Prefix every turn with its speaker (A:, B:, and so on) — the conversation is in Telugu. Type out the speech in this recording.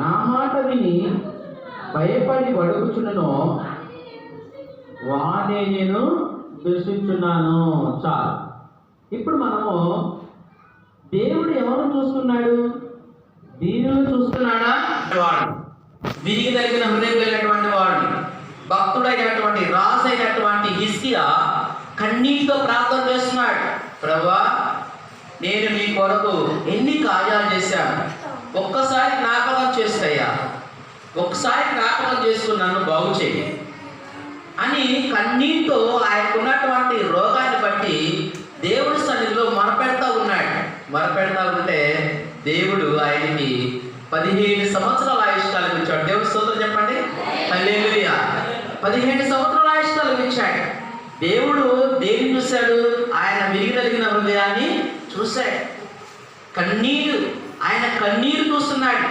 A: నా మాట విని భయపడి వడుకుచున్ననో వాడే నేను దృష్టించున్నాను. చాలు. ఇప్పుడు మనము దేవుడు ఎవరు చూస్తున్నాడు? దీనులు చూస్తున్నాడా? వాడు విరిగి తగిన హృదయం కలిగినటువంటి వాడు, భక్తుడైనటువంటి రాజైనటువంటి హిజ్కియా కన్నీటితో ప్రార్థన చేస్తున్నాడు. ప్రభువా, నేను నీ కొరకు ఎన్ని కార్యాలు చేశాను, ఒక్కసారి జ్ఞాపకం చేస్తాయా, ఒక్కసారి జ్ఞాపకం చేసుకున్నాను, బాగు చేయి అని కన్నీటితో ఆయనకున్నటువంటి రోగాన్ని బట్టి దేవుడి సన్నిధిలో మొరపెడతా ఉన్నాడు. మొరపెడతా ఉంటే దేవుడు ఆయనకి 15 సంవత్సరాల ఆయుష్కాలం ఇచ్చాడు. దేవుడి స్తోత్రం చెప్పండి. హల్లెలూయా. 15 సంవత్సరాల ఆయుష్కాలం ఇచ్చాడు. దేవుడు దేన్ని చూశాడు? ఆయన విరిగిన హృదయాన్ని చూశాడు. కన్నీరు, ఆయన కన్నీరు చూస్తున్నాడు.